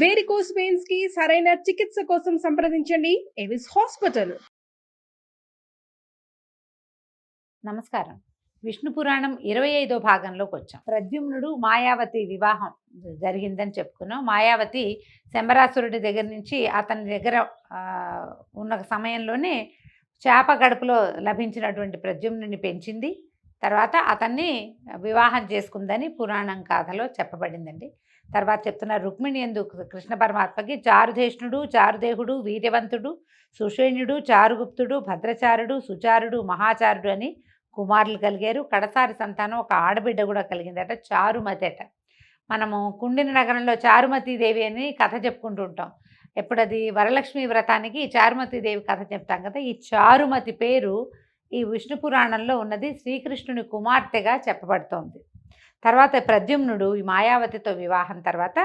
Varicose veins కి సరైన చికిత్స కోసం సంప్రదించండి ఎవిస్ హాస్పిటల్. నమస్కారం. విష్ణు పురాణం 25వ భాగంలోకి వచ్చాం. ప్రద్యుమ్నుడు మాయావతి వివాహం జరిగిందని చెప్పుకున్నాం. మాయావతి శంబరాసురుడి దగ్గర నుంచి అతని దగ్గర ఉన్న సమయంలోనే చేప గడుపులో లభించినటువంటి ప్రద్యుమ్నుని పెంచింది. తర్వాత అతన్ని వివాహం చేసుకుందని పురాణం కథలో చెప్పబడిందండి. తర్వాత చెప్తున్న రుక్మిణి యందు కృష్ణ పరమాత్మకి చారుధేష్ణుడు, చారుదేహుడు, వీర్యవంతుడు, సుషేణ్యుడు, చారుగుప్తుడు, భద్రచారుడు, సుచారుడు, మహాచారుడు అని కుమారులు కలిగారు. కడసారి సంతానం ఒక ఆడబిడ్డ కూడా కలిగిందట, చారుమతి అట. మనము కుండిన నగరంలో చారుమతీదేవి అని కథ చెప్పుకుంటూ ఉంటాం. ఎప్పుడది వరలక్ష్మి వ్రతానికి చారుమతీదేవి కథ చెప్తాం కదా. ఈ చారుమతి పేరు ఈ విష్ణు పురాణంలో ఉన్నది, శ్రీకృష్ణుని కుమార్తెగా చెప్పబడుతోంది. తర్వాత ప్రద్యుమ్నుడు ఈ మాయావతితో వివాహం తర్వాత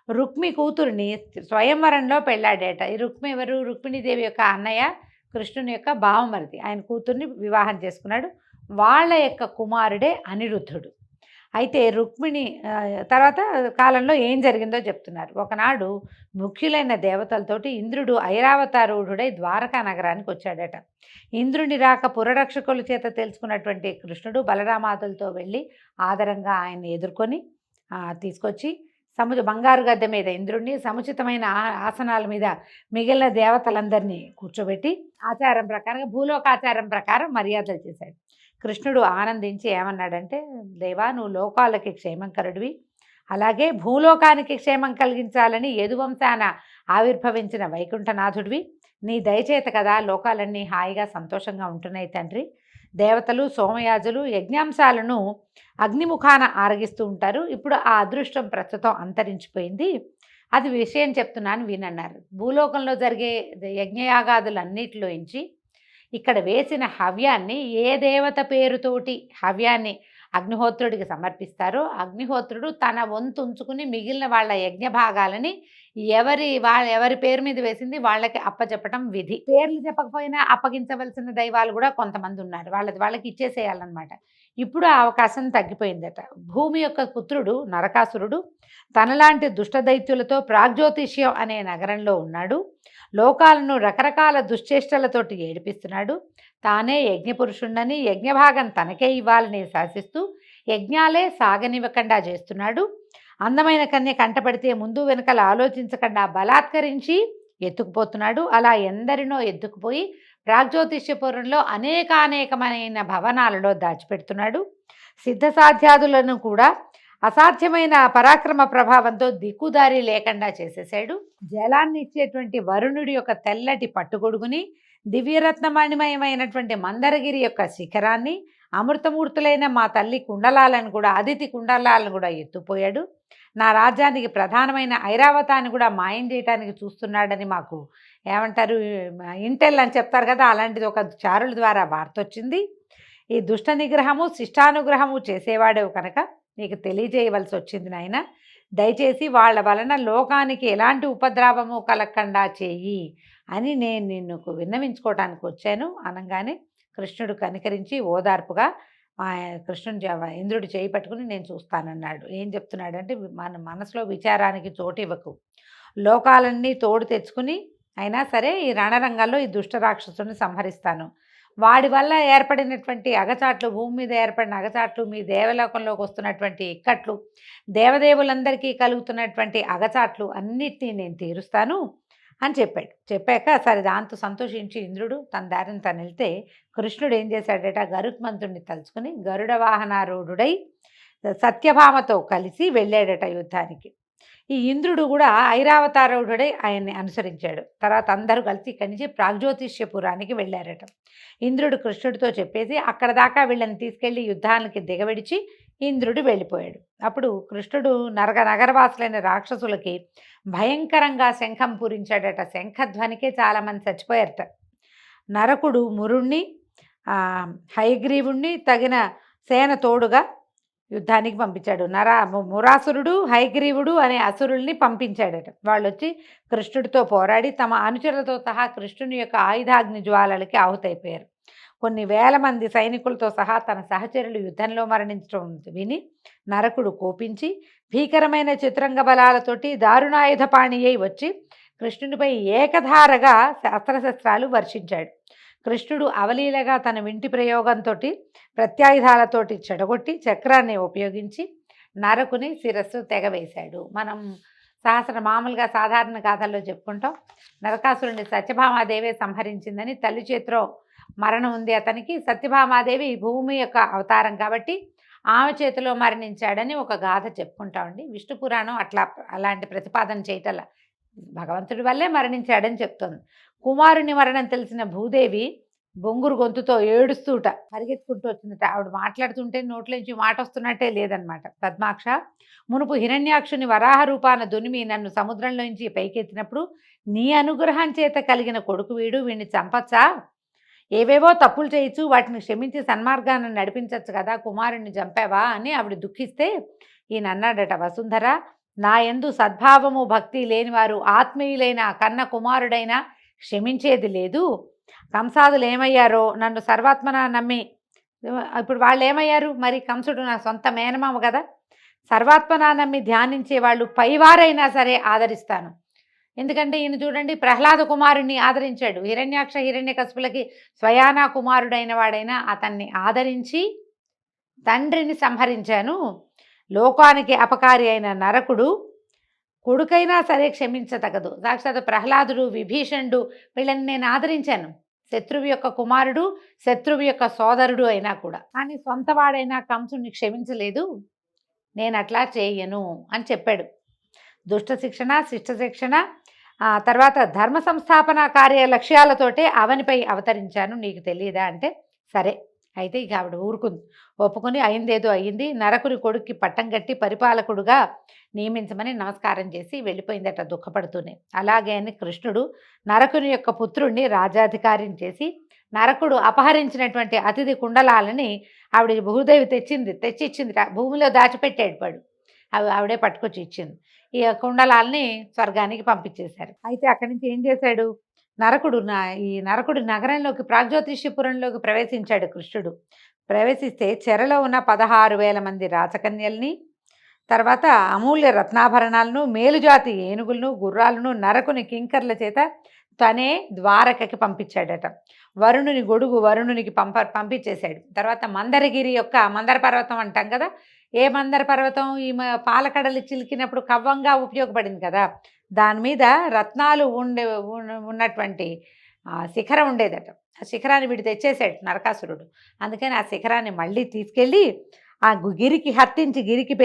రుక్మి కూతురిని స్వయంవరంలో పెళ్ళాడేట. ఈ రుక్మి ఎవరు? రుక్మిణీదేవి యొక్క అన్నయ్య, కృష్ణుని యొక్క బావమరిది. ఆయన కూతుర్ని వివాహం చేసుకున్నాడు. వాళ్ళ యొక్క కుమారుడే అనిరుద్ధుడు. అయితే రుక్మిణి తర్వాత కాలంలో ఏం జరిగిందో చెప్తున్నారు. ఒకనాడు ముఖ్యులైన దేవతలతోటి ఇంద్రుడు ఐరావతారూఢుడై ద్వారకా నగరానికి వచ్చాడట. ఇంద్రుని రాక పురరక్షకుల చేత తెలుసుకున్నటువంటి కృష్ణుడు బలరామాదులతో వెళ్ళి ఆదరంగా ఆయన్ని ఎదుర్కొని తీసుకొచ్చి బంగారు గద్దె మీద ఇంద్రుడిని, సముచితమైన ఆసనాల మీద మిగిలిన దేవతలందరినీ కూర్చోబెట్టి ఆచారం ప్రకారంగా, భూలోకాచారం ప్రకారం మర్యాదలు చేశాడు. కృష్ణుడు ఆనందించి ఏమన్నాడంటే, దేవా, నువ్వు లోకాలకి క్షేమంకరుడివి, అలాగే భూలోకానికి క్షేమం కలిగించాలని యదువంశాన ఆవిర్భవించిన వైకుంఠనాథుడివి, నీ దయచేత కదా లోకాలన్నీ హాయిగా సంతోషంగా ఉంటున్నాయి తండ్రి. దేవతలు, సోమయాజులు యజ్ఞాంశాలను అగ్నిముఖాన ఆరగిస్తూ ఉంటారు. ఇప్పుడు ఆ అదృష్టం ప్రస్తుతం అంతరించిపోయింది. అది విషయం చెప్తున్నాను వినన్నారు. భూలోకంలో జరిగే యజ్ఞయాగాదులన్నిటిలోంచి ఇక్కడ వేసిన హవ్యాన్ని ఏ దేవత పేరుతోటి హవ్యాన్ని అగ్నిహోత్రుడికి సమర్పిస్తారో అగ్నిహోత్రుడు తన వంతు ఉంచుకుని మిగిలిన వాళ్ళ యజ్ఞ భాగాలని ఎవరి పేరు మీద వేసింది వాళ్ళకి అప్పచెప్పటం విధి. పేర్లు చెప్పకపోయినా అప్పగించవలసిన దైవాలు కూడా కొంతమంది ఉన్నారు. వాళ్ళకి ఇచ్చేసేయాలన్నమాట. ఇప్పుడు ఆ అవకాశం తగ్గిపోయిందట. భూమి యొక్క పుత్రుడు నరకాసురుడు తనలాంటి దుష్టదైత్యులతో ప్రాగ్జ్యోతిష్యం అనే నగరంలో ఉన్నాడు. లోకాలను రకరకాల దుశ్చేష్టలతోటి ఏడిపిస్తున్నాడు. తానే యజ్ఞపురుషుణ్ణని, యజ్ఞభాగం తనకే ఇవ్వాలని శాసిస్తూ యజ్ఞాలే సాగనివ్వకుండా చేస్తున్నాడు. అందమైన కన్య కంటపడితే ముందు వెనకలు ఆలోచించకుండా బలాత్కరించి ఎత్తుకుపోతున్నాడు. అలా ఎందరినో ఎత్తుకుపోయి ప్రాగ్జ్యోతిష్యపురంలో అనేకమైన భవనాలలో దాచిపెడుతున్నాడు. సిద్ధసాధ్యాదులను కూడా అసాధ్యమైన పరాక్రమ ప్రభావంతో దిక్కుదారి లేకుండా చేసేసాడు. జలాన్ని ఇచ్చేటువంటి వరుణుడి యొక్క తెల్లటి పట్టుగొడుగుని, దివ్యరత్నమణిమయమైనటువంటి మందరగిరి యొక్క శిఖరాన్ని, అమృతమూర్తులైన మా తల్లి కుండలాలను కూడా, అదితి కుండలాలను కూడా ఎత్తుపోయాడు. నా రాజ్యానికి ప్రధానమైన ఐరావతాన్ని కూడా మాయం చేయడానికి చూస్తున్నాడని మాకు ఏమంటారు, ఇంటెల్ అని చెప్తారు కదా, అలాంటిది ఒక చారుల ద్వారా వార్త వచ్చింది. ఈ దుష్ట నిగ్రహము శిష్టానుగ్రహము చేసేవాడేవు కనుక నీకు తెలియజేయవలసి వచ్చింది నాయన. దయచేసి వాళ్ళ వలన లోకానికి ఎలాంటి ఉపద్రవము కలగకుండా చేయి అని నేను నిన్ను విన్నవించుకోవడానికి వచ్చాను అనగానే కృష్ణుడు కనికరించి ఓదార్పుగా ఇంద్రుడు చేయి పట్టుకుని నేను చూస్తానన్నాడు. ఏం చెప్తున్నాడంటే, మన మనసులో విచారానికి చోటు ఇవ్వకు, లోకాలన్నీ తోడు తెచ్చుకుని అయినా సరే ఈ రణరంగాల్లో ఈ దుష్ట రాక్షసుని సంహరిస్తాను. వాడి వల్ల ఏర్పడినటువంటి అగచాట్లు, భూమి మీద ఏర్పడిన అగచాట్లు, మీ దేవలోకంలోకి వస్తున్నటువంటి ఇక్కట్లు, దేవదేవులందరికీ కలుగుతున్నటువంటి అగచాట్లు అన్నిటినీ నేను తీరుస్తాను అని చెప్పాడు. చెప్పాక సరే దాంతో సంతోషించి ఇంద్రుడు తన దారిని తను వెళ్తే, కృష్ణుడు ఏం చేశాడట, గరుత్మంతుడిని తలుచుకుని గరుడ వాహనారూఢుడై సత్యభామతో కలిసి వెళ్ళాడట యుద్ధానికి. ఈ ఇంద్రుడు కూడా ఐరావతారూఢుడై ఆయన్ని అనుసరించాడు. తర్వాత అందరూ కలిసి ఇక్కడి నుంచి ప్రాగ్జ్యోతిష్యపురానికి వెళ్ళారట. ఇంద్రుడు కృష్ణుడితో చెప్పేసి అక్కడ దాకా వీళ్ళని తీసుకెళ్లి యుద్ధానికి దిగబెడిచి ఇంద్రుడు వెళ్ళిపోయాడు. అప్పుడు కృష్ణుడు నగరవాసులైన రాక్షసులకి భయంకరంగా శంఖం పూరించాడట. శంఖధ్వనికే చాలామంది చచ్చిపోయారట. నరకుడు మురుణ్ణి, హయగ్రీవుణ్ణి తగిన సేన తోడుగా యుద్ధానికి పంపించాడు. మురాసురుడు, హయగ్రీవుడు అనే అసురుల్ని పంపించాడట. వాళ్ళు వచ్చి కృష్ణుడితో పోరాడి తమ అనుచరులతో సహా కృష్ణుని యొక్క ఆయుధాగ్ని జ్వాలలకి ఆహుతైపోయారు. కొన్ని వేల మంది సైనికులతో సహా తన సహచరులు యుద్ధంలో మరణించడం విని నరకుడు కోపించి భీకరమైన చతురంగ బలాలతోటి దారుణాయుధపాణి అయి వచ్చి కృష్ణునిపై ఏకధారగా అస్త్రశస్త్రాలు వర్షించాడు. కృష్ణుడు అవలీలగా తన వింటి ప్రయోగంతో ప్రత్యాయుధాలతోటి చెడగొట్టి చక్రాన్ని ఉపయోగించి నరకుని శిరస్సు తెగవేశాడు. మనం మామూలుగా సాధారణ గాథల్లో చెప్పుకుంటాం. నరకాసురుని సత్యభామాదేవి సంహరించిందని, తల్లి చేతిలో మరణం ఉంది అతనికి. సత్యభామాదేవి భూమి యొక్క అవతారం కాబట్టి ఆమె చేతిలో మరణించాడని ఒక గాథ చెప్పుకుంటామండి. విష్ణు పురాణం అలాంటి ప్రతిపాదన చేయటల భగవంతుడి వల్లే మరణించాడని చెప్తోంది. కుమారుని మరణం తెలిసిన భూదేవి బొంగురు గొంతుతో ఏడుస్తూట పరిగెత్తుకుంటూ వచ్చిందట. ఆవిడ మాట్లాడుతుంటే నోట్లోంచి మాట వస్తున్నట్టే లేదనమాట. పద్మాక్ష, మునుపు హిరణ్యాక్షుని వరాహ రూపాన దునిమి నన్ను సముద్రంలోంచి పైకెత్తినప్పుడు నీ అనుగ్రహం చేత కలిగిన కొడుకు వీడిని చంపచ్చా? ఏవేవో తప్పులు చేయొచ్చు, వాటిని క్షమించి సన్మార్గాన్ని నడిపించచ్చు కదా, కుమారుణ్ణి చంపావా అని ఆవిడ దుఃఖిస్తే ఈయన అన్నాడట, వసుంధర, నా యందు సద్భావము భక్తి లేనివారు ఆత్మీయులైన కన్న కుమారుడైనా క్షమించేది లేదు. కంసాదులు ఏమయ్యారో నన్ను సర్వాత్మన నమ్మి, ఇప్పుడు వాళ్ళు ఏమయ్యారు మరి? కంసుడు నా సొంత మేనమామ కదా. సర్వాత్మన నమ్మి ధ్యానించే వాళ్ళు పైవారైనా సరే ఆదరిస్తాను. ఎందుకంటే ఈయన చూడండి, ప్రహ్లాద కుమారుణ్ణి ఆదరించాడు. హిరణ్యాక్ష హిరణ్యకశిపులకి స్వయానా కుమారుడైన వాడైనా అతన్ని ఆదరించి తండ్రిని సంహరించాను. లోకానికి అపకారి అయిన నరకుడు కొడుకైనా సరే క్షమించతగదు. సాక్షాత్ ప్రహ్లాదుడు, విభీషణుడు వీళ్ళని నేను ఆదరించాను. శత్రువు యొక్క కుమారుడు, శత్రువు యొక్క సోదరుడు అయినా కూడా. కానీ సొంతవాడైనా కంసుని క్షమించలేదు. నేను అట్లా చేయను అని చెప్పాడు. దుష్ట శిక్షణ, శిష్ట శిక్షణ, తర్వాత ధర్మ సంస్థాపన కార్య లక్ష్యాలతోటే అవనిపై అవతరించాను, నీకు తెలియదా అంటే, సరే అయితే ఇక ఆవిడ ఊరుకుంది, ఒప్పుకొని అయిందేదో అయ్యింది. నరకుని కొడుక్కి పట్టం కట్టి పరిపాలకుడుగా నియమించమని నమస్కారం చేసి వెళ్ళిపోయిందట దుఃఖపడుతూనే. అలాగే అని కృష్ణుడు నరకుని యొక్క పుత్రుణ్ణి రాజాధికారిని చేసి నరకుడు అపహరించినటువంటి అతిథి కుండలాలని ఆవిడ భూదేవి తెచ్చిచ్చింది. భూమిలో దాచిపెట్టాడు వాడు, అవి ఆవిడే పట్టుకొచ్చి ఇచ్చింది. ఈ కుండలాల్ని స్వర్గానికి పంపించేశారు. అయితే అక్కడి నుంచి ఏం చేశాడు ఈ నరకుడు నగరంలోకి, ప్రాగ్జ్యోతిష్యపురంలోకి ప్రవేశించాడు కృష్ణుడు. ప్రవేశిస్తే చెరలో ఉన్న 16,000 మంది రాచకన్యల్ని, తర్వాత అమూల్య రత్నాభరణాలను, మేలుజాతి ఏనుగులను, గుర్రాలను నరకుని కింకర్ల చేత తనే ద్వారకకి పంపించాడట. వరుణుని గొడుగు వరుణునికి పంపించేశాడు. తర్వాత మందరగిరి యొక్క మందర పర్వతం అంటాం కదా, ఏ మందర పర్వతం? ఈ పాలకడలు చిలికినప్పుడు కవ్వంగా ఉపయోగపడింది కదా, దాని మీద రత్నాలు ఉన్నటువంటి శిఖరం ఉండేదట. ఆ శిఖరాన్ని వీడు తెచ్చేసాడు నరకాసురుడు. అందుకని ఆ శిఖరాన్ని మళ్ళీ తీసుకెళ్ళి ఆ గిరికి హత్తించి గిరికి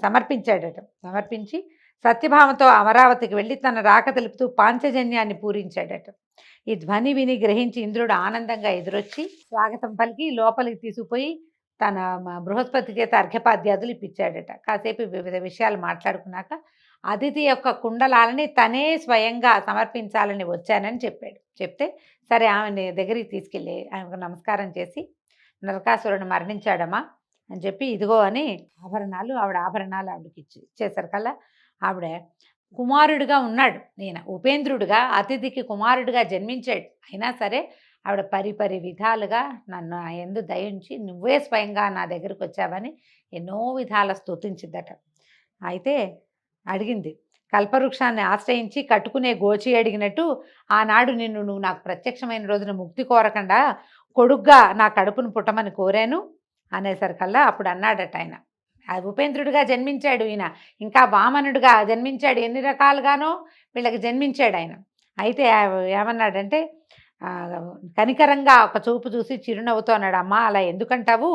సమర్పించాడట. సమర్పించి సత్యభామతో అమరావతికి వెళ్ళి తన రాక తెలుపుతూ పాంచజన్యాన్ని పూరించాడట. ఈ ధ్వని విని గ్రహించి ఇంద్రుడు ఆనందంగా ఎదురొచ్చి స్వాగతం పలికి లోపలికి తీసుకుపోయి తన బృహస్పతి చేత అర్ఘ్యపాద్యాదులు ఇప్పించాడట. కాసేపు వివిధ విషయాలు మాట్లాడుకున్నాక అతిథి యొక్క కుండలాలని తనే స్వయంగా సమర్పించాలని వచ్చానని చెప్పాడు. చెప్తే సరే ఆమె దగ్గరికి తీసుకెళ్ళి ఆమెకు నమస్కారం చేసి, నరకాసురుడు మరణించాడమ్మా అని చెప్పి ఇదిగో అని ఆభరణాలు ఆవిడకి ఇచ్చేసరికల్లా ఆవిడ కుమారుడిగా ఉన్నాడు. నేను ఉపేంద్రుడిగా అతిథికి కుమారుడిగా జన్మించాడు. అయినా సరే ఆవిడ పరిపరి విధాలుగా నన్ను ఎందు దయించి నువ్వే స్వయంగా నా దగ్గరికి వచ్చావని ఎన్నో విధాల స్తుతించిందట. అయితే అడిగింది, కల్పవృక్షాన్ని ఆశ్రయించి కట్టుకునే గోచి అడిగినట్టు ఆనాడు నువ్వు నాకు ప్రత్యక్షమైన రోజున ముక్తి కోరకుండా కొడుగ్గా నా కడుపును పుట్టమని కోరాను అనేసరికల్లా అప్పుడు అన్నాడట ఆయన, ఉపేంద్రుడిగా జన్మించాడు ఈయన, ఇంకా వామనుడిగా జన్మించాడు, ఎన్ని రకాలుగానో వీళ్ళకి జన్మించాడు ఆయన. అయితే ఏమన్నాడంటే, కనికరంగా ఒక చూపు చూసి చిరునవ్వుతో అన్నాడు, అమ్మా అలా ఎందుకంటావు,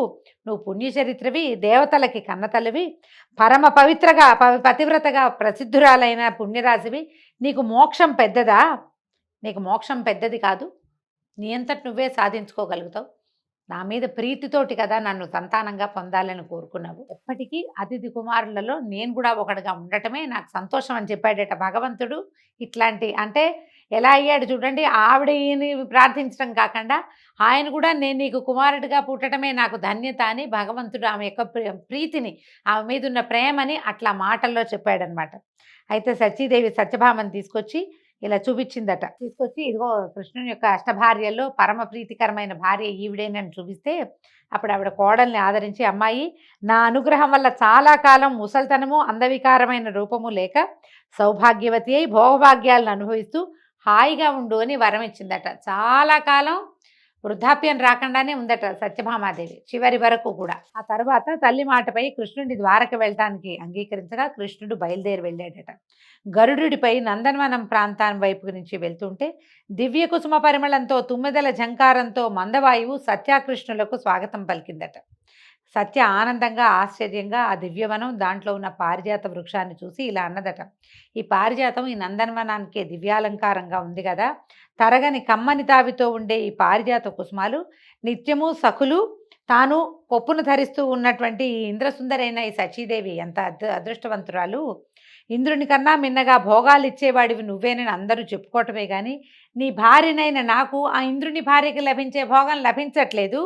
నువ్వు పుణ్యచరిత్రవి, దేవతలకి కన్నతల్లివి, పరమ పతివ్రతగా ప్రసిద్ధురాలైన పుణ్యరాశివి, నీకు మోక్షం పెద్దదా? నీకు మోక్షం పెద్దది కాదు, నీ అంతటి నువ్వే సాధించుకోగలుగుతావు. నా మీద ప్రీతితోటి కదా నన్ను సంతానంగా పొందాలని కోరుకున్నావు. ఎప్పటికీ అతిథి కుమారులలో నేను కూడా ఒకటిగా ఉండటమే నాకు సంతోషం అని చెప్పాడట భగవంతుడు. ఇట్లాంటి అంటే ఎలా అయ్యాడు చూడండి, ఆవిడని ప్రార్థించడం కాకుండా ఆయన కూడా నేను నీకు కుమారుడిగా పుట్టడమే నాకు ధన్యత అని భగవంతుడు ఆమె యొక్క ప్రీతిని, ఆమె మీద ఉన్న ప్రేమని అట్లా మాటల్లో చెప్పాడనమాట. అయితే సతీదేవి సత్యభామని తీసుకొచ్చి ఇలా చూపించిందట. తీసుకొచ్చి ఇదిగో కృష్ణుని యొక్క అష్టభార్యల్లో పరమ ప్రీతికరమైన భార్య ఈవిడేనని చూపిస్తే అప్పుడు ఆవిడ కోడల్ని ఆదరించి, అమ్మాయి నా అనుగ్రహం వల్ల చాలా కాలం ముసల్తనము అందవికారమైన రూపము లేక సౌభాగ్యవతి అయి భోగభాగ్యాలను అనుభవిస్తూ హాయిగా ఉండు అని వరం ఇచ్చిందట. చాలా కాలం వృద్ధాప్యం రాకుండానే ఉందట సత్యభామాదేవి చివరి వరకు కూడా. ఆ తర్వాత తల్లి మాటపై కృష్ణుడి ద్వారకు వెళ్ళటానికి అంగీకరించగా కృష్ణుడు బయలుదేరి వెళ్ళాడట. గరుడుడిపై నందనవనం ప్రాంతం వైపు నుంచి వెళ్తుంటే దివ్య కుసుమ పరిమళంతో తుమ్మెదల ఝంకారంతో మందవాయువు సత్యాకృష్ణులకు స్వాగతం పలికిందట. సత్య ఆనందంగా ఆశ్చర్యంగా ఆ దివ్యవనం దాంట్లో ఉన్న పారిజాత వృక్షాన్ని చూసి ఇలా అన్నదట, ఈ పారిజాతం ఈ నందనవనానికే దివ్యాలంకారంగా ఉంది కదా, తరగని కమ్మని తావితో ఉండే ఈ పారిజాత కుసుమాలు నిత్యము సఖులు తాను కొప్పును ధరిస్తూ ఉన్నటువంటి ఈ ఇంద్రసుందరైన ఈ సచీదేవి ఎంత అదృష్టవంతురాలు, ఇంద్రుని కన్నా మిన్నగా భోగాలు ఇచ్చేవాడివి నువ్వేనని అందరూ చెప్పుకోవటమే కానీ నీ భార్యనైన నాకు ఆ ఇంద్రుని భార్యకి లభించే భోగం లభించట్లేదు.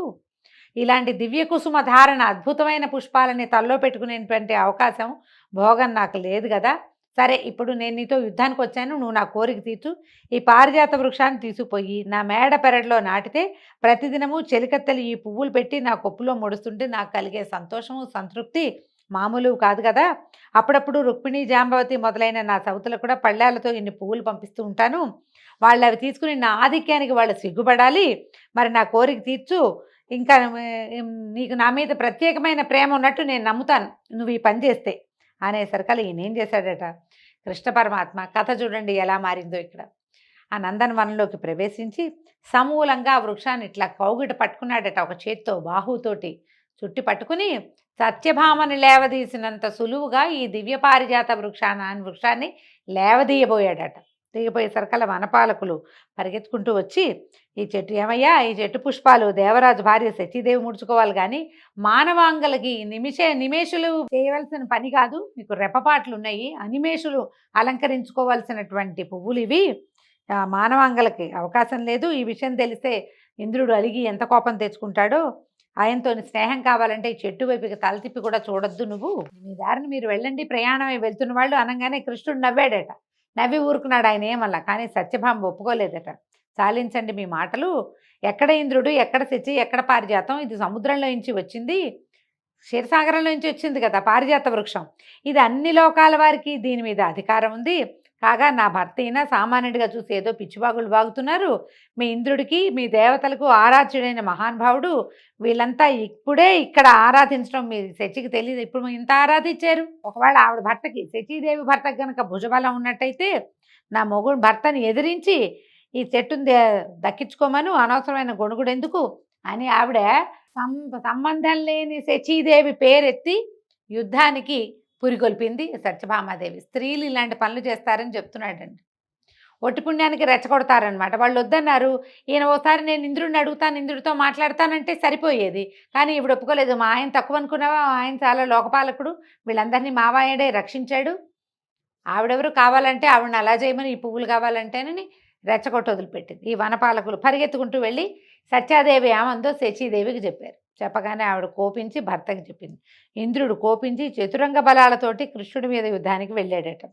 ఇలాంటి దివ్య కుసుమ ధారణ అద్భుతమైన పుష్పాలని తల్లో పెట్టుకునేటువంటి అవకాశం భోగం నాకు లేదు కదా. సరే, ఇప్పుడు నేను నీతో యుద్ధానికి వచ్చాను, నువ్వు నా కోరిక తీర్చు. ఈ పారిజాత వృక్షాన్ని తీసుకుపోయి నా మేడ పెరడులో నాటితే ప్రతిదినము చెలికత్తెలు ఈ పువ్వులు పెట్టి నా కొప్పులో ముడుస్తుంటే నాకు కలిగే సంతోషము సంతృప్తి మామూలు కాదు కదా. అప్పుడప్పుడు రుక్మిణి జాంబవతి మొదలైన నా సౌతులకు కూడా పళ్ళాలతో ఇన్ని పువ్వులు పంపిస్తూ ఉంటాను. వాళ్ళు అవి తీసుకుని నా ఆధిక్యానికి వాళ్ళు సిగ్గుపడాలి. మరి నా కోరిక తీర్చు. ఇంకా నీకు నా మీద ప్రత్యేకమైన ప్రేమ ఉన్నట్టు నేను నమ్ముతాను నువ్వు ఈ పని చేస్తే అనేసరికల్లా ఈయన ఏం చేశాడట, కృష్ణ పరమాత్మ కథ చూడండి ఎలా మారిందో. ఇక్కడ ఆ నందనవనంలోకి ప్రవేశించి సమూలంగా ఆ వృక్షాన్ని ఇట్లా కౌగిట పట్టుకున్నాడట. ఒక చేత్తో బాహుతోటి చుట్టి పట్టుకుని సత్యభామని లేవదీసినంత సులువుగా ఈ దివ్య పారిజాత వృక్షాన్ని లేవదీయబోయాడట. దిగిపోయేసరికల్లా వనపాలకులు పరిగెత్తుకుంటూ వచ్చి, ఈ చెట్టు ఏమయ్యా, ఈ చెట్టు పుష్పాలు దేవరాజు భార్య సతీదేవి ముడుచుకోవాలి కానీ మానవాంగలకి నిమేషులు చేయవలసిన పని కాదు, మీకు రెప్పపాట్లు ఉన్నాయి, అనిమేషులు అలంకరించుకోవాల్సినటువంటి పువ్వులు ఇవి, మానవాంగలకి అవకాశం లేదు. ఈ విషయం తెలిస్తే ఇంద్రుడు అలిగి ఎంత కోపం తెచ్చుకుంటాడో, ఆయనతో స్నేహం కావాలంటే ఈ చెట్టు వైపుకి తల తిప్పి కూడా చూడొద్దు, నువ్వు మీ దారిని మీరు వెళ్ళండి, ప్రయాణమై వెళ్తున్న వాళ్ళు అనగానే కృష్ణుడు నవ్వాడట. నవ్వి ఊరుకున్నాడు ఆయన ఏమల్లా. కానీ సత్యభామ ఒప్పుకోలేదట. చాలించండి మీ మాటలు, ఎక్కడ ఇంద్రుడు, ఎక్కడ శచి, ఎక్కడ పారిజాతం, ఇది సముద్రంలో నుంచి వచ్చింది, క్షీరసాగరంలో నుంచి వచ్చింది కదా పారిజాత వృక్షం, ఇది అన్ని లోకాల వారికి దీని మీద అధికారం ఉంది. కాగా నా భర్త అయినా సామాన్యుడిగా చూసి ఏదో పిచ్చివాగులు బాగుతున్నారు. మీ ఇంద్రుడికి మీ దేవతలకు ఆరాధ్యుడైన మహానుభావుడు, వీళ్ళంతా ఇప్పుడే ఇక్కడ ఆరాధించడం మీ శచికి తెలియదు, ఇప్పుడు ఇంత ఆరాధించారు. ఒకవేళ ఆవిడ భర్తకి శచీదేవి భర్తకు కనుక భుజబలం ఉన్నట్టయితే నా మొగుడు భర్తని ఎదిరించి ఈ చెట్టుని దక్కించుకోమను, అనవసరమైన గొణుగుడు ఎందుకు అని ఆవిడ సంబంధం లేని శచీదేవి పేరెత్తి యుద్ధానికి పురికొల్పింది సత్యభామాదేవి. స్త్రీలు ఇలాంటి పనులు చేస్తారని చెప్తున్నాడండి. ఒట్టి పుణ్యానికి రెచ్చగొడతారనమాట. వాళ్ళు వద్దన్నారు. ఈయన ఓసారి నేను ఇంద్రుడిని అడుగుతాను, ఇంద్రుడితో మాట్లాడతానంటే సరిపోయేది. కానీ ఇప్పుడు ఒప్పుకోలేదు. మా ఆయన తక్కువ అనుకున్నావా, ఆయన చాలా లోకపాలకుడు, వీళ్ళందరినీ మావాయడే రక్షించాడు, ఆవిడెవరు కావాలంటే ఆవిడని అలా చేయమని, ఈ పువ్వులు కావాలంటేనని రెచ్చగొట్టి వదిలిపెట్టింది. ఈ వనపాలకులు పరిగెత్తుకుంటూ వెళ్ళి సత్యాదేవి ఏమందో శచీదేవికి చెప్పారు. చెప్పగానే ఆవిడ కోపించి భర్తకి చెప్పింది. ఇంద్రుడు కోపించి చతురంగ బలాలతోటి కృష్ణుడి మీద యుద్ధానికి వెళ్ళాడట.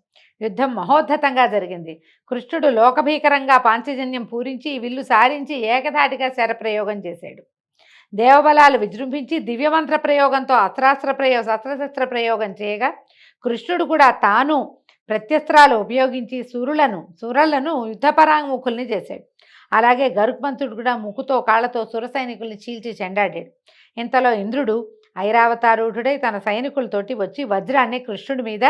యుద్ధం మహోద్ధతంగా జరిగింది. కృష్ణుడు లోకభీకరంగా పాంచజన్యం పూరించి విల్లు సారించి ఏకధాటిగా శరప్రయోగం చేశాడు. దేవబలాలు విజృంభించి దివ్యమంత్ర ప్రయోగంతో శస్త్రశస్త్ర ప్రయోగం చేయగా కృష్ణుడు కూడా తాను ప్రత్యస్త్రాలు ఉపయోగించి సురలను యుద్ధపరాంగుముఖుల్ని చేశాడు. అలాగే గరుత్మంతుడు కూడా ముక్కుతో కాళ్లతో సుర సైనికుల్ని చీల్చి చెండాడాడు. ఇంతలో ఇంద్రుడు ఐరావతారూఢుడై తన సైనికులతోటి వచ్చి వజ్రాన్ని కృష్ణుడి మీద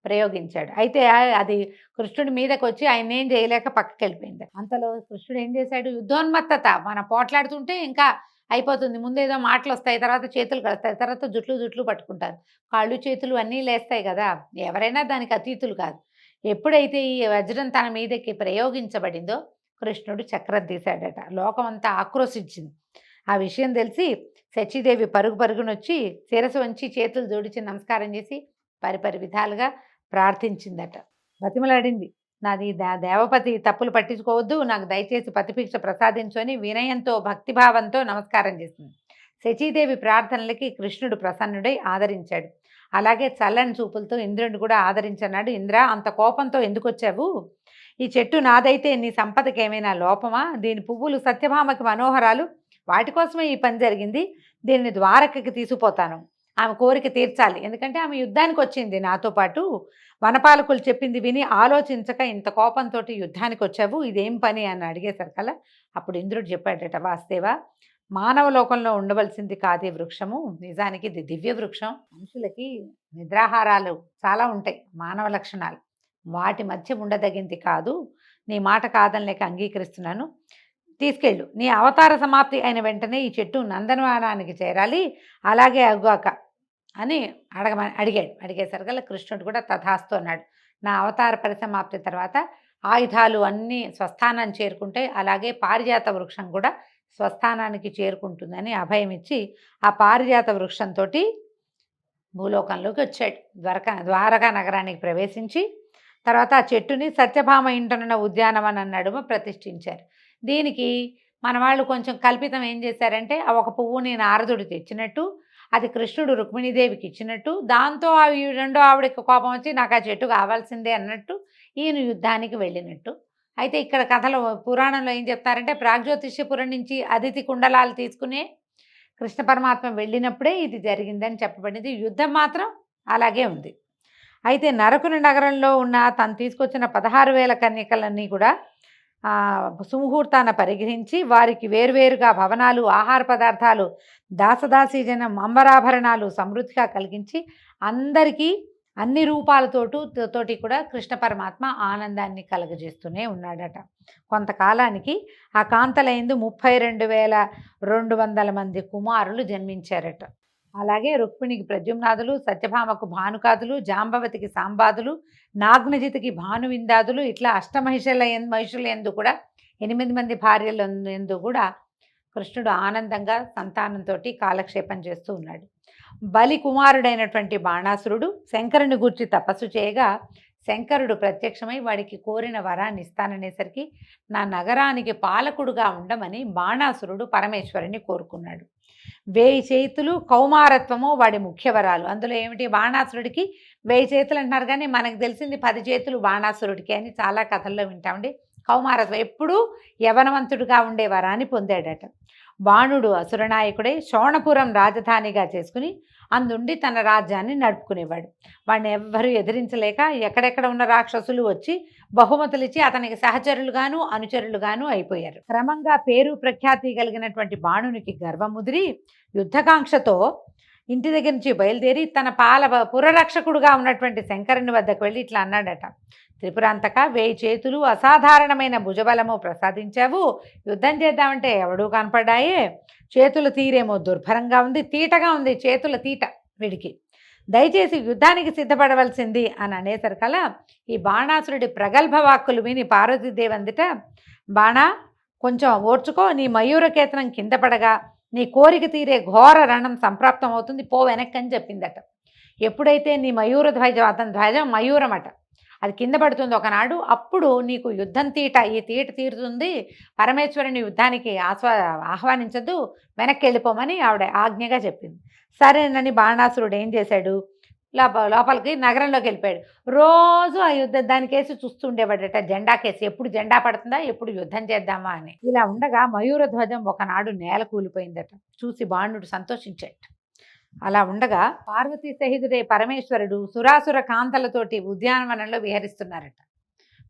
ప్రయోగించాడు. అయితే అది కృష్ణుడి మీదకి వచ్చి ఆయన ఏం చేయలేక పక్కకి వెళ్ళిపోయింది. అంతలో కృష్ణుడు ఏం చేశాడు, యుద్ధోన్మత్తత, మనం పోట్లాడుతుంటే ఇంకా అయిపోతుంది, ముందేదో మాటలు వస్తాయి, తర్వాత చేతులు కలుస్తాయి, తర్వాత జుట్లు పట్టుకుంటారు, కాళ్ళు చేతులు అన్నీ లేస్తాయి కదా, ఎవరైనా దానికి అతీతులు కాదు. ఎప్పుడైతే ఈ వజ్రం తన మీదకి ప్రయోగించబడిందో కృష్ణుడు చక్రం తీశాడట. లోకమంతా ఆక్రోశించింది. ఆ విషయం తెలిసి శచీదేవి పరుగునొచ్చి శిరసు వంచి చేతులు జోడించి నమస్కారం చేసి పరిపరి విధాలుగా ప్రార్థించిందట. బతిమలాడింది, నాది దేవపతి తప్పులు పట్టించుకోవద్దు, నాకు దయచేసి పతిభిక్ష ప్రసాదించు అని వినయంతో భక్తిభావంతో నమస్కారం చేసింది. శచీదేవి ప్రార్థనలకి కృష్ణుడు ప్రసన్నుడై ఆదరించాడు. అలాగే చల్లని చూపులతో ఇంద్రుడిని కూడా ఆదరించన్నాడు. ఇంద్ర, అంత కోపంతో ఎందుకు వచ్చావు? ఈ చెట్టు నాదైతే నీ సంపదకి ఏమైనా లోపమా? దీని పువ్వులు సత్యభామకి మనోహరాలు, వాటి కోసమే ఈ పని జరిగింది. దీన్ని ద్వారకకి తీసుకుపోతాను, ఆమె కోరిక తీర్చాలి. ఎందుకంటే ఆమె యుద్ధానికి వచ్చింది నాతో పాటు. వనపాలకులు చెప్పింది విని ఆలోచించక ఇంత కోపంతో యుద్ధానికి వచ్చావు, ఇదేం పని అని అడిగేసరికల్లా అప్పుడు ఇంద్రుడు చెప్పాడట, వాస్తేవా, మానవ లోకంలో ఉండవలసింది కాదు ఈ వృక్షము, నిజానికి ఇది దివ్య వృక్షం. మనుషులకి నిద్రాహారాలు చాలా ఉంటాయి, మానవ లక్షణాలు, వాటి మధ్య ఉండదగింది కాదు. నీ మాట కాదని లేక అంగీకరిస్తున్నాను, తీసుకెళ్ళు. నీ అవతార సమాప్తి అయిన వెంటనే ఈ చెట్టు నందనవనానికి చేరాలి, అలాగే అగ్గాక అని అడిగేసరికల్లా కృష్ణుడు కూడా తథాస్తు అన్నాడు. నా అవతార పరిసమాప్తి తర్వాత ఆయుధాలు అన్నీ స్వస్థానాన్ని చేరుకుంటాయి, అలాగే పారిజాత వృక్షం కూడా స్వస్థానానికి చేరుకుంటుందని అభయం ఇచ్చి ఆ పారిజాత వృక్షంతో భూలోకంలోకి వచ్చాడు. ద్వారకా నగరానికి ప్రవేశించి తర్వాత ఆ చెట్టుని సత్యభామ ఇంటనున్న ఉద్యానవనం నడుమ ప్రతిష్ఠించారు. దీనికి మన వాళ్ళు కొంచెం కల్పితం ఏం చేశారంటే, ఆ ఒక పువ్వుని నారదుడు తెచ్చినట్టు, అది కృష్ణుడు రుక్మిణీదేవికి ఇచ్చినట్టు, దాంతో రెండో ఆవిడకి కోపం వచ్చి నాకు ఆ చెట్టు కావాల్సిందే అన్నట్టు ఈయన యుద్ధానికి వెళ్ళినట్టు. అయితే ఇక్కడ కథలో పురాణంలో ఏం చెప్తారంటే, ప్రాగ్జ్యోతిష్యపురం నుంచి అదితి కుండలాలు తీసుకునే కృష్ణ పరమాత్మ వెళ్ళినప్పుడే ఇది జరిగిందని చెప్పబడింది. యుద్ధం మాత్రం అలాగే ఉంది. అయితే నరకుని నగరంలో ఉన్న తను తీసుకొచ్చిన 16,000 కన్యకలన్నీ కూడా సుముహూర్తాన పరిగ్రహించి వారికి వేరువేరుగా భవనాలు, ఆహార పదార్థాలు, దాసదాసీజనం, అంబరాభరణాలు సమృద్ధిగా కలిగించి అందరికీ అన్ని రూపాలతోటి కూడా కృష్ణ పరమాత్మ ఆనందాన్ని కలగజేస్తూనే ఉన్నాడట. కొంతకాలానికి ఆ కాంతలైందు 32,200 మంది కుమారులు జన్మించారట. అలాగే రుక్మిణికి ప్రద్యుమ్నాదులు, సత్యభామకు భానుకాదులు, జాంబవతికి సాంబాదులు, నాగ్నజితికి భానువిందాదులు, ఇట్లా మహిషుల యందు కూడా 8 మంది భార్యల యందు కూడా కృష్ణుడు ఆనందంగా సంతానంతో కాలక్షేపం చేస్తూ ఉన్నాడు. బలి కుమారుడైనటువంటి బాణాసురుడు శంకరుని గూర్చి తపస్సు చేయగా శంకరుడు ప్రత్యక్షమై వాడికి కోరిన వరాన్ని ఇస్తాననేసరికి నా నగరానికి పాలకుడుగా ఉండమని బాణాసురుడు పరమేశ్వరుని కోరుకున్నాడు. 1000 చేతులు కౌమారత్వము వాడి ముఖ్య వరాలు. అందులో ఏమిటి, బాణాసురుడికి 1000 చేతులు అంటున్నారు, కానీ మనకు తెలిసింది 10 చేతులు బాణాసురుడికి అని చాలా కథల్లో వింటామండి. కౌమారత్వం ఎప్పుడూ యవనవంతుడిగా ఉండే వరాన్ని పొందాడట. బాణుడు అసురనాయకుడై శోణపురం రాజధానిగా చేసుకుని అందుండి తన రాజ్యాన్ని నడుపుకునేవాడు. వాడిని ఎవ్వరూ ఎదిరించలేక ఎక్కడెక్కడ ఉన్న రాక్షసులు వచ్చి బహుమతులిచ్చి అతనికి సహచరులుగాను అనుచరులుగాను అయిపోయారు. క్రమంగా పేరు ప్రఖ్యాతి కలిగినటువంటి బాణునికి గర్వముదిరి యుద్ధకాంక్షతో ఇంటి దగ్గర నుంచి బయలుదేరి తన పురరక్షకుడుగా ఉన్నటువంటి శంకరుని వద్దకు వెళ్ళి ఇట్లా అన్నాడట, త్రిపురాంతక 1000 చేతులు అసాధారణమైన భుజబలము ప్రసాదించావు, యుద్ధం చేద్దామంటే ఎవడూ కనపడ్డాయే, చేతుల తీరేమో దుర్భరంగా ఉంది, తీటగా ఉంది చేతుల తీట వీడికి, దయచేసి యుద్ధానికి సిద్ధపడవలసింది అని అనేసరికల్లా ఈ బాణాసురుడి ప్రగల్భ వాక్కులు విని పార్వతీదేవి అందుట, బాణా కొంచెం ఓర్చుకో, నీ మయూరకేతనం కింద పడగా నీ కోరిక తీరే ఘోర రణం సంప్రాప్తం అవుతుంది, పో వెనక్కి అని చెప్పిందట. ఎప్పుడైతే నీ మయూర ధ్వజం, అతని ధ్వజం మయూరమట, అది కింద పడుతుంది ఒకనాడు, అప్పుడు నీకు యుద్ధం ఈ తీట తీరుతుంది, పరమేశ్వరుని యుద్ధానికి ఆహ్వానించద్దు, వెనక్కి వెళ్ళిపోమని ఆవిడ ఆజ్ఞగా చెప్పింది. సరేనని బాణాసురుడు ఏం చేశాడు, లోపలికి నగరంలోకి వెళ్ళిపోయాడు. రోజు ఆ దానికేసి చూస్తుండేవాడట, జెండా కేసి, ఎప్పుడు జెండా పడుతుందా, ఎప్పుడు యుద్ధం చేద్దామా అని. ఇలా ఉండగా మయూర ధ్వజం ఒకనాడు నేల కూలిపోయిందట. చూసి బాణుడు సంతోషించాడు. అలా ఉండగా పార్వతీ సహితుడే పరమేశ్వరుడు సురాసుర కాంతలతోటి ఉద్యానవనంలో విహరిస్తున్నారట.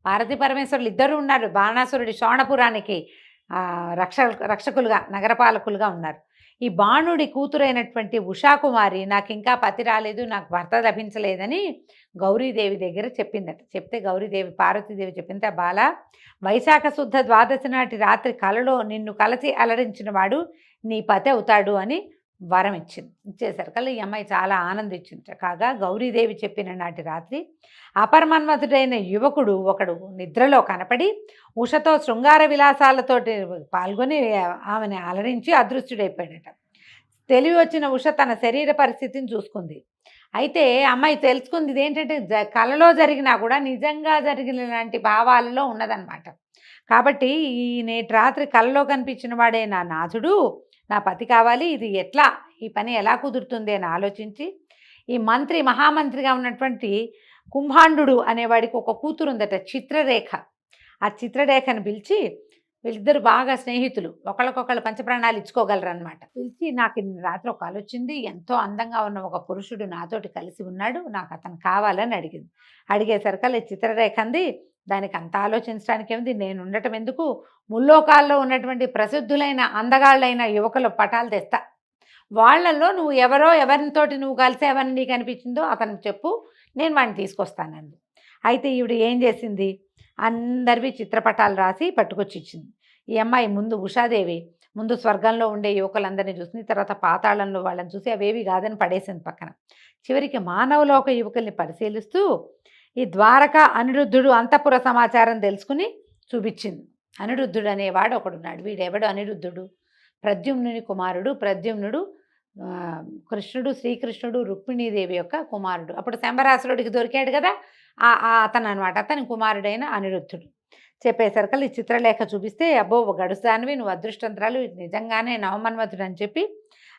పార్వతీ పరమేశ్వరులు ఇద్దరు ఉన్నారు. బాణాసురుడి శోణపురానికి రక్షకులుగా, నగరపాలకులుగా ఉన్నారు. ఈ బాణుడి కూతురైనటువంటి ఉషాకుమారి నాకు ఇంకా పతి రాలేదు, నాకు భర్త లభించలేదని గౌరీదేవి దగ్గర చెప్పిందట. చెప్తే గౌరీదేవి పార్వతీదేవి చెప్పింది, బాల, వైశాఖ శుద్ధ ద్వాదశి నాటి రాత్రి కలలో నిన్ను కలసి అలరించిన వాడు నీ పతి అవుతాడు అని వరం ఇచ్చేసరికల్లా ఈ అమ్మాయి చాలా ఆనందించింది. కాగా గౌరీదేవి చెప్పిన నాటి రాత్రి అపరమన్మథుడైన యువకుడు ఒకడు నిద్రలో కనపడి ఉషతో శృంగార విలాసాలతోటి పాల్గొని ఆమెను అలరించి అదృశ్యుడైపోయాడట. తెలివి వచ్చిన ఉష తన శరీర పరిస్థితిని చూసుకుంది. అయితే అమ్మాయి తెలుసుకుంది ఇదేంటంటే కలలో జరిగినా కూడా నిజంగా జరిగిన లాంటి భావాలలో ఉన్నదన్నమాట. కాబట్టి ఈ నేటి రాత్రి కలలో కనిపించిన వాడే నా నాథుడు, నా పతి కావాలి, ఇది ఎట్లా, ఈ పని ఎలా కుదురుతుంది అని ఆలోచించి ఈ మహామంత్రిగా ఉన్నటువంటి కుంభాండు అనేవాడికి ఒక కూతురు ఉందట, చిత్రరేఖ. ఆ చిత్రలేఖను పిలిచి, వీళ్ళిద్దరు బాగా స్నేహితులు, ఒకళ్ళకొకళ్ళు పంచప్రాణాలు ఇచ్చుకోగలరు అనమాట. పిలిచి, నాకు నిన్న రాత్రి ఒక కల వచ్చింది, ఎంతో అందంగా ఉన్న ఒక పురుషుడు నాతోటి కలిసి ఉన్నాడు, నాకు అతను కావాలని అడిగింది. అడిగేసరికల్లా చిత్రరేఖ అంది, దానికి అంత ఆలోచించడానికి ఏమిటి, నేను ఉండటం ఎందుకు, ముల్లోకాల్లో ఉన్నటువంటి ప్రసిద్ధులైన అందగాళ్ళైన యువకుల పటాలు తెస్తా, వాళ్ళల్లో నువ్వు ఎవరితోటి నువ్వు కలిసేవని నీకు అనిపించిందో అతనికి చెప్పు, నేను వాడిని తీసుకొస్తానంది. అయితే ఈవిడ ఏం చేసింది, అందరివి చిత్రపటాలు రాసి పట్టుకొచ్చి ఇచ్చింది. ఈ అమ్మాయి ముందు ఉషాదేవి ముందు స్వర్గంలో ఉండే యువకులందరినీ చూసింది, తర్వాత పాతాళంలో వాళ్ళని చూసి అవేవి కాదని పడేసింది పక్కన. చివరికి మానవలోక యువకుల్ని పరిశీలిస్తూ ఈ ద్వారక అనిరుద్ధుడు అంతఃపుర సమాచారం తెలుసుకుని చూపించింది. అనిరుద్ధుడు అనేవాడు ఒకడున్నాడు. వీడెవడు అనిరుద్ధుడు, ప్రద్యుమ్నుని కుమారుడు. ప్రద్యుమ్నుడు కృష్ణుడు, శ్రీకృష్ణుడు రుక్మిణీదేవి యొక్క కుమారుడు. అప్పుడు శంబరాసురుడికి దొరికాడు కదా, అతను అనమాట, అతని కుమారుడైన అనిరుద్ధుడు. చెప్పేసరికల్ ఈ చిత్రలేఖ చూపిస్తే, అబ్బో గడుస్తానివి, నువ్వు అదృష్టంతరాలు, నిజంగానే నవమన్మథుడు అని చెప్పి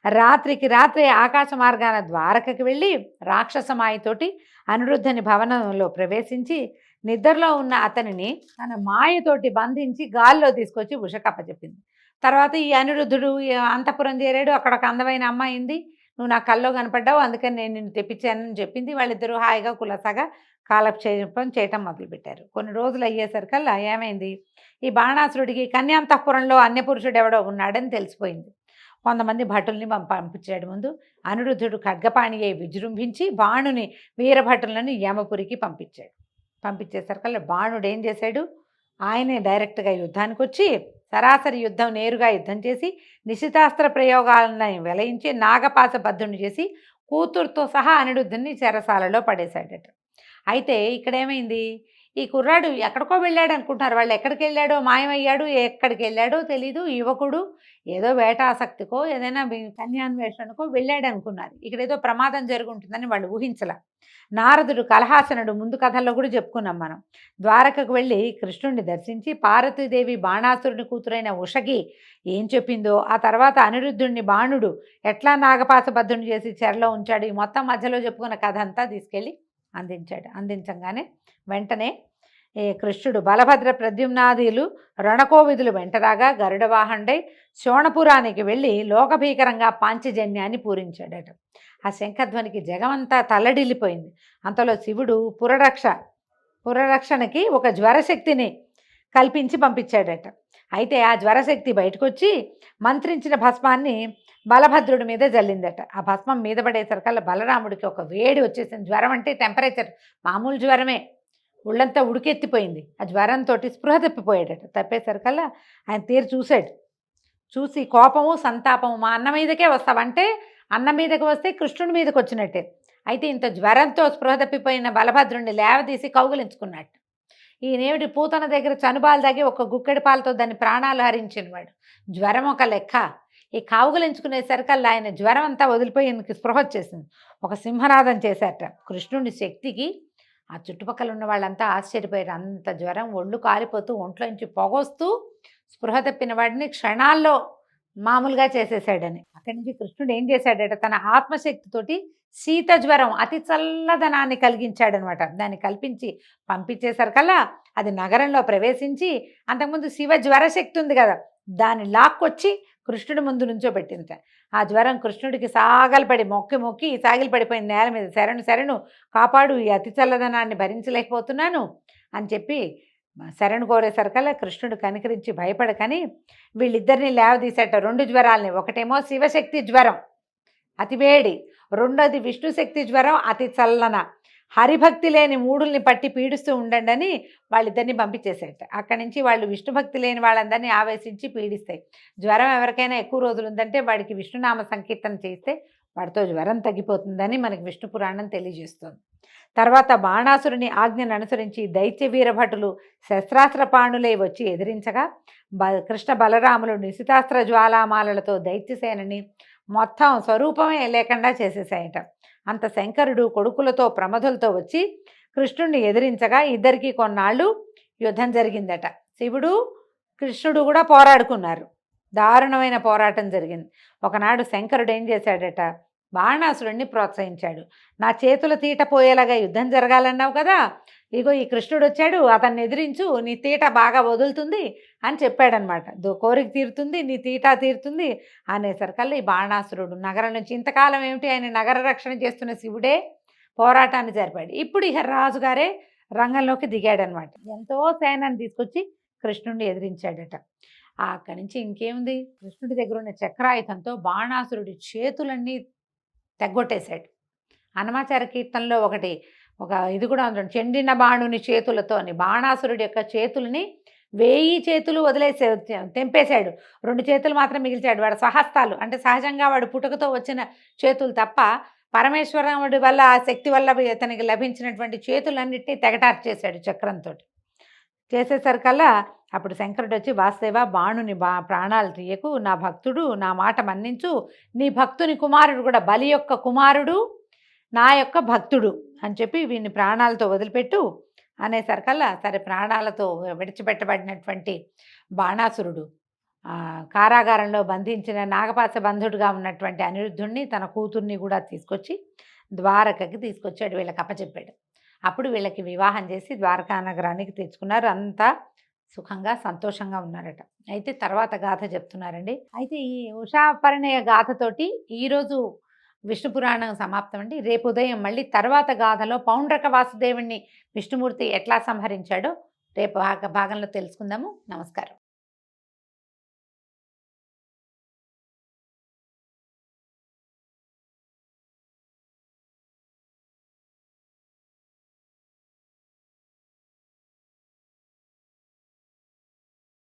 రాత్రికి రాత్రి ఆకాశ మార్గాన ద్వారకకి వెళ్ళి రాక్షసమాయతోటి అనిరుద్ధని భవనంలో ప్రవేశించి నిద్రలో ఉన్న అతనిని తన మాయతోటి బంధించి గాల్లో తీసుకొచ్చి ఉషకప్పచెప్పింది. తర్వాత ఈ అనిరుద్ధుడు అంతఃపురం చేరాడు. అక్కడ ఒక అందమైన అమ్మాయి ఉంది, నువ్వు నా కల్లో కనపడ్డావు, అందుకని నేను నిన్ను తెప్పించానని చెప్పింది. వాళ్ళిద్దరూ హాయిగా కులసగా కాలక్షేపం చేయటం మొదలుపెట్టారు. కొన్ని రోజులు అయ్యేసరికల్లా ఏమైంది, ఈ బాణాసురుడికి కన్యాంతఃపురంలో అన్యపురుషుడు ఎవడో ఉన్నాడని తెలిసిపోయింది. కొంతమంది భటుల్ని పంపించాడు. ముందు అనిరుద్ధుడు ఖడ్గపాణి అయి విజృంభించి బాణుని వీరభటులను యమపురికి పంపించేసరికల్లా బాణుడు ఏం చేశాడు, ఆయనే డైరెక్ట్గా యుద్ధానికి వచ్చి సరాసరి యుద్ధం నేరుగా యుద్ధం చేసి నిశితాస్త్ర ప్రయోగాలను వెలయించి నాగపాస బద్ధుని చేసి కూతురుతో సహా అనిరుద్ధుని చెరసాలలో పడేశాడట. అయితే ఇక్కడేమైంది, ఈ కుర్రాడు ఎక్కడికో వెళ్ళాడు అనుకుంటున్నారు వాళ్ళు. ఎక్కడికి వెళ్ళాడో, మాయమయ్యాడు, ఎక్కడికి వెళ్ళాడో తెలీదు. యువకుడు ఏదో వేటాసక్తికో ఏదైనా కన్యాన్వేషణకో వెళ్ళాడు అనుకున్నారు. ఇక్కడ ఏదో ప్రమాదం జరుగుంటుందని వాళ్ళు ఊహించలే. నారదుడు కలహాసనుడు ముందు కథల్లో కూడా చెప్పుకున్నాం మనం. ద్వారకకు వెళ్ళి కృష్ణుడిని దర్శించి పార్వతీదేవి బాణాసురుని కూతురైన ఉషకి ఏం చెప్పిందో, ఆ తర్వాత అనిరుద్ధుడిని బాణుడు ఎట్లా నాగపాసబద్ధుని చేసి చెరలో ఉంచాడు, ఈ మొత్తం మధ్యలో చెప్పుకున్న కథ అంతా తీసుకెళ్ళి అందించగానే వెంటనే కృష్ణుడు బలభద్ర ప్రద్యుమ్నాదులు రణకోవిదులు వెంటరాగా గరుడవాహండై శోణపురానికి వెళ్ళి లోకభీకరంగా పాంచజన్యాన్ని పూరించాడట. ఆ శంఖధ్వనికి జగమంతా తల్లడిల్లిపోయింది. అంతలో శివుడు పురరక్షణకి ఒక జ్వరశక్తిని కల్పించి పంపించాడట. అయితే ఆ జ్వరశక్తి బయటకు వచ్చి మంత్రించిన భస్మాన్ని బలభద్రుడి మీద జల్లిందట. ఆ భస్మం మీద పడేసరికల్లా బలరాముడికి ఒక వేడి వచ్చేసింది. జ్వరం అంటే టెంపరేచర్ మామూలు జ్వరమే, ఒళ్ళంతా ఉడికెత్తిపోయింది. ఆ జ్వరంతో స్పృహ తప్పిపోయాడట. తప్పేసరికల్లా ఆయన తీరు చూశాడు. చూసి కోపము సంతాపము, మా అన్న మీదకే వస్తావంటే అన్నం మీదకి వస్తే కృష్ణుడి మీదకి వచ్చినట్టే. అయితే ఇంత జ్వరంతో స్పృహ తప్పిపోయిన బలభద్రుడిని లేవదీసి కౌగులించుకున్నట్టు. ఈయనేమిటి పూతన దగ్గర చనుబాలు దాగి ఒక గుక్కెడి పాలతో దాని ప్రాణాలు హరించినవాడు. జ్వరం ఒక లెక్క, ఈ కావుగలించుకునేసరికల్లా ఆయన జ్వరం అంతా వదిలిపోయి ఈయనకి స్పృహ వచ్చేసింది. ఒక సింహనాదం చేశారట. కృష్ణుడి శక్తికి ఆ చుట్టుపక్కల ఉన్న వాళ్ళంతా ఆశ్చర్యపోయారు. అంత జ్వరం, ఒళ్ళు కాలిపోతూ ఒంట్లోంచి పొగొస్తూ స్పృహ తప్పిన వాడిని క్షణాల్లో మామూలుగా చేసేసాడని. అక్కడి నుంచి కృష్ణుడు ఏం చేశాడట, తన ఆత్మశక్తితోటి శీత జ్వరం అతి చల్లదనాన్ని కలిగించాడనమాట. దాన్ని కల్పించి పంపించేసరికల్లా అది నగరంలో ప్రవేశించి, అంతకుముందు శివ జ్వరశక్తి ఉంది కదా, దాన్ని లాక్కొచ్చి కృష్ణుడి ముందు నుంచోబెట్టింది. ఆ జ్వరం కృష్ణుడికి సాగలపడి మొక్కి సాగిలపడిపోయింది నేల మీద. శరణు కాపాడు, ఈ అతి చల్లదనాన్ని భరించలేకపోతున్నాను అని చెప్పి శరణు కోరేసరికల్లా కృష్ణుడు కనికరించి భయపడకని వీళ్ళిద్దరిని లేవదీసేట. 2 జ్వరాలని, ఒకటేమో శివశక్తి జ్వరం అతి వేడి, రెండోది విష్ణుశక్తి జ్వరం అతి చల్లన. హరిభక్తి లేని మూడుల్ని పట్టి పీడిస్తూ ఉండండి అని వాళ్ళిద్దరిని పంపించేసేట. అక్కడి నుంచి వాళ్ళు విష్ణుభక్తి లేని వాళ్ళందరినీ ఆవేశించి పీడిస్తాయి. జ్వరం ఎవరికైనా ఎక్కువ రోజులు ఉందంటే వాడికి విష్ణునామ సంకీర్తన చేస్తే వాడితో జ్వరం తగ్గిపోతుందని మనకి విష్ణు పురాణం తెలియజేస్తుంది. తర్వాత బాణాసురుని ఆజ్ఞను అనుసరించి దైత్య వీరభటులు శస్త్రాస్త్రపాణులై వచ్చి ఎదిరించగా కృష్ణ బలరాములు నిశితాస్త్ర జ్వాలామాలలతో దైత్యసేనని మొత్తం స్వరూపమే లేకుండా చేసేసాయట. అంత శంకరుడు కొడుకులతో ప్రమధులతో వచ్చి కృష్ణుడిని ఎదిరించగా ఇద్దరికి కొన్నాళ్ళు యుద్ధం జరిగిందట. శివుడు కృష్ణుడు కూడా పోరాడుకున్నారు. దారుణమైన పోరాటం జరిగింది. ఒకనాడు శంకరుడు ఏం చేశాడట, బాణాసురుడిని ప్రోత్సహించాడు. నా చేతుల తీట పోయేలాగా యుద్ధం జరగాలన్నావు కదా, ఇగో ఈ కృష్ణుడు వచ్చాడు, అతన్ని ఎదిరించు, నీ తీట బాగా వదులుతుంది అని చెప్పాడనమాట. కోరిక తీరుతుంది, నీ తీట తీరుతుంది అనేసరికల్లా ఈ బాణాసురుడు నగరం నుంచి, ఇంతకాలం ఏమిటి ఆయన నగర రక్షణ చేస్తున్న శివుడే పోరాటాన్ని జరిపాడు. ఇప్పుడు ఇక రాజుగారే రంగంలోకి దిగాడనమాట. ఎంతో సేనాన్ని తీసుకొచ్చి కృష్ణుడిని ఎదిరించాడట. అక్కడి నుంచి ఇంకేముంది, కృష్ణుడి దగ్గర ఉన్న చక్రాయుధంతో బాణాసురుడి చేతులన్నీ తెగ్గొట్టేశాడు. అన్నమాచార కీర్తనలో ఒక ఇది కూడా ఉంది, చెండిన బాణుని చేతులతో అని. బాణాసురుడి యొక్క చేతులని 1000 చేతులు వదిలేసే తెంపేశాడు, 2 చేతులు మాత్రం మిగిల్చాడు. వాడు స్వహస్తాలు అంటే సహజంగా వాడు పుట్టుకతో వచ్చిన చేతులు తప్ప పరమేశ్వరుడి వల్ల ఆ శక్తి వల్ల అతనికి లభించినటువంటి చేతులన్నిటినీ తెగటార్చేశాడు చక్రంతో. చేసేసరికల్లా అప్పుడు శంకరుడు వచ్చి, వాసుదేవ బాణుని ప్రాణాలు తీయకు, నా భక్తుడు, నా మాట మన్నించు, నీ భక్తుని కుమారుడు కూడా, బలి యొక్క కుమారుడు నా యొక్క భక్తుడు అని చెప్పి వీడిని ప్రాణాలతో వదిలిపెట్టు అనేసరికల్లా సరే ప్రాణాలతో విడిచిపెట్టబడినటువంటి బాణాసురుడు కారాగారంలో బంధించిన నాగపాశ బంధుడుగా ఉన్నటువంటి అనిరుద్ధుడిని తన కూతుర్ని కూడా తీసుకొచ్చి ద్వారకకి తీసుకొచ్చాడు, వీళ్ళకి అప్పచెప్పాడు. అప్పుడు వీళ్ళకి వివాహం చేసి ద్వారకా నగరానికి తెచ్చుకున్నారు. అంతా సుఖంగా సంతోషంగా ఉన్నారట. అయితే తర్వాత గాథ చెప్తున్నారండి. అయితే ఈ ఉషా పరిణయ గాథతోటి ఈరోజు విష్ణు పురాణం సమాప్తం అండి. రేపు ఉదయం మళ్ళీ తర్వాత గాథలో పౌండ్రక వాసుదేవుణ్ణి విష్ణుమూర్తి ఎట్లా సంహరించాడో రేపు భాగంలో తెలుసుకుందాము. నమస్కారం.